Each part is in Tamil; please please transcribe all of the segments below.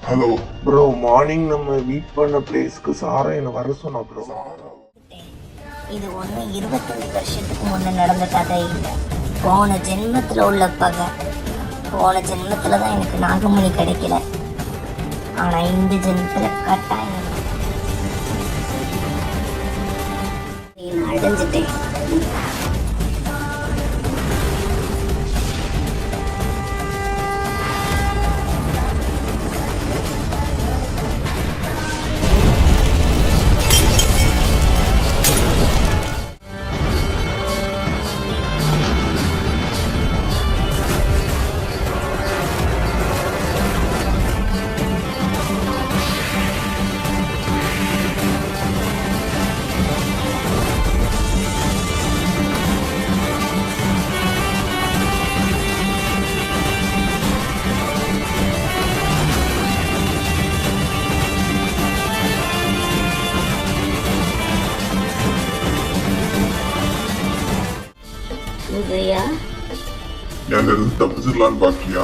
ஹலோ ப்ரோ, மார்னிங் நம்ம மீட் பண்ண பிளேஸ்க்கு சாரா என்ன வர சொன்னா ப்ரோ. இது ஒன்றும் 25 வருஷத்துக்கு முன்னே நடந்த கதை இல்லை. போன ஜென்மத்தில் உள்ள பகை. போன ஜென்மத்தில் தான் எனக்கு நாகமணி கிடைக்கல. ஆனால் இந்த ஜென்மத்தில் கட்டாயம் நான் அடைஞ்சிட்டேன். உதயா, என்கிட்ட இருந்து தப்பிச்சிடலான்னு பாக்கியா?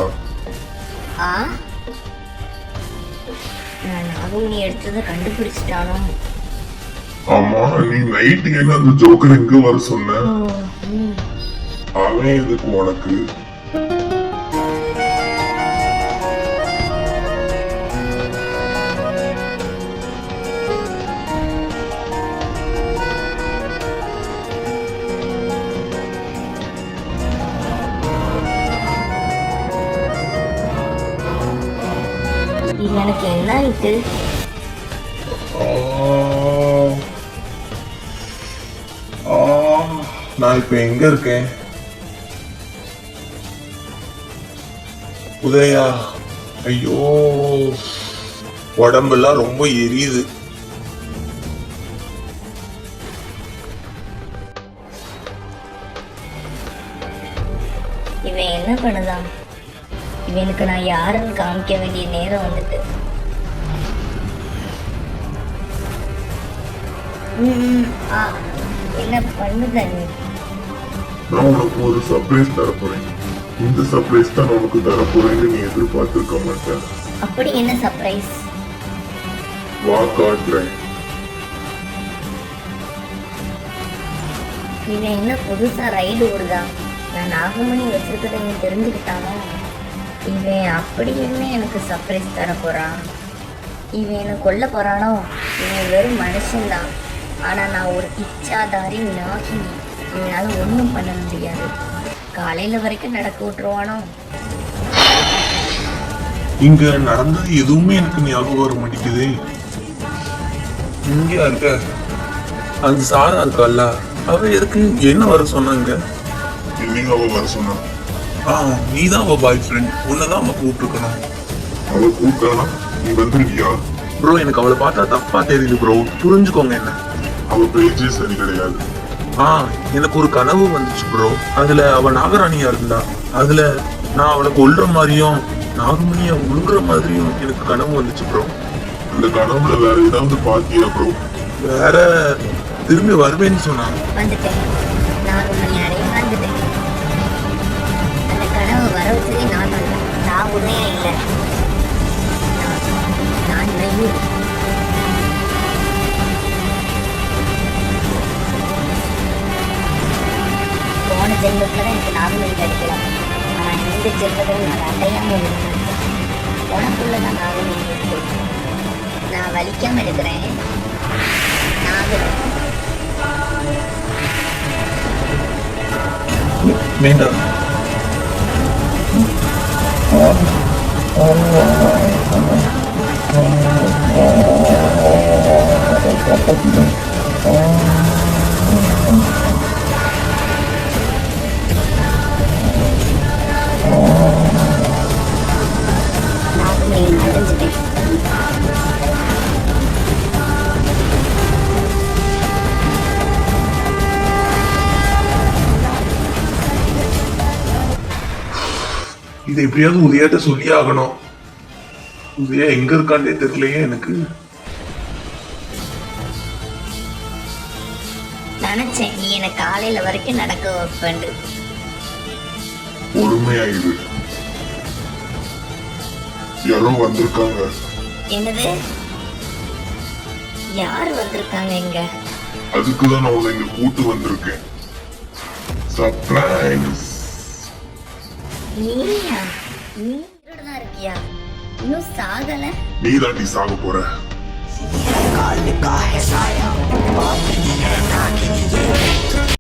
நான் நாகமணி எடுத்ததை கண்டுபிடிச்சிட்டானோ? ஆமா, நீ நைட்டு என்ன அந்த ஜோக்கர் எங்க வர சொன்ன? அவன் எதுக்கு உனக்கு? எனக்கு என்ன ஆயிட்டு? நான் இப்ப எங்க இருக்கேன்? உதயா, ஐயோ உடம்பெல்லாம் ரொம்ப எரியுது. இவன் என்ன பண்ணுதான்? இவனுக்கு நான் யாருன்னு காமிக்க வேண்டிய நேரம் வந்துட்டு. என்ன பண்ணுத நீ? நான் உனக்கு ஒரு சர்ப்ரைஸ் தரப்போறேன். இந்த சர்ப்ரைஸ் தான் உனக்கு தரப்போறேன்னு நீ எதிர்பார்த்திருக்க மாட்டேன். அப்படி என்ன சர்ப்ரைஸ்? வா, காட்டுறேன். இவன் என்ன புதுசா ரைடு ஓடுதான்? நான் நாகமணி வச்சிருக்கதை நீ தெரிஞ்சுக்கிட்டானோ? இவன் அப்படி என்ன எனக்கு சர்ப்ரைஸ் தர போறான்? இவன் என்ன கொல்ல போறானோ? இவன் வெறும் மனுஷன்தான். ஆனா நான் ஒரு இச்சாதாரி நாகினி. இவனால ஒன்றும் பண்ண முடியாது. காலையில வரைக்கும் நடக்க விட்டுருவானோ? இங்க நடந்தது எதுவுமே எனக்கு ஞாபகம் வர மாட்டேங்குது. இங்க இருக்க அந்த சாரா இருக்கால, அவ எதுக்கு என்ன வர சொன்னாங்க? நீங்க அவ வர சொன்னா? நீதான் அவ பாய் ஃப்ரெண்ட். உன்னதான் அவ கூப்பிட்டுருக்கணும். அவ கூப்பிட்டா நீ வந்துருக்கியா? ப்ரோ, எனக்கு அவளை பார்த்தா தப்பா தெரியுது ப்ரோ, புரிஞ்சுக்கோங்க என்ன. அவ பேச்சே சரி கிடையாது. எனக்கு ஒரு கனவு வந்துச்சு ப்ரோ. அதுல அவ நாகராணியா இருந்தா. அதுல நான் அவளை கொல்ற மாதிரியும் நாகமணிய உழுகுற மாதிரியும் எனக்கு கனவு வந்துச்சு ப்ரோ. அந்த கனவுல வேற ஏதாவது பாத்தியா ப்ரோ? வேற திரும்பி வருவேன்னு சொன்னாங்க. வந்துட்டேன். நாகமணி அடைய வந்துட்டேன். அந்த கனவு வர வச்சதே நான் உண்மையா இல்லை. நான் மயூர். போன ஜென்மத்தில் தான் எனக்கு நாகமணி கிடைக்கலாம். ஆனால் இந்த ஜென்மத்தில் நான் அடையாமல் இருக்கேன். உனக்குள்ள தான் நாகமணி இருக்கு. நான் வலிக்காமல் இருக்கிறேன். வேண்டாம். இதை எப்படியாவது உதயாட்ட சொல்லி ஆகணும். உதயா எங்க இருக்காண்டே தெரியலையே எனக்கு. நினைச்சேன் நீ என்ன காலையில வரைக்கும் நடக்க வைப்பேன். பொறுமையாயிரு. யாரோ வந்திருக்காங்க. என்னது? யார் வந்திருக்காங்க இங்க? அதுக்குதான் நான் உன்னை இங்க கூட்டு வந்திருக்கேன். சர்ப்ரைஸ். நீயா? நீ தான் இருக்கியா? இன்னும் சாகல? நீ தாண்டி சாக போற.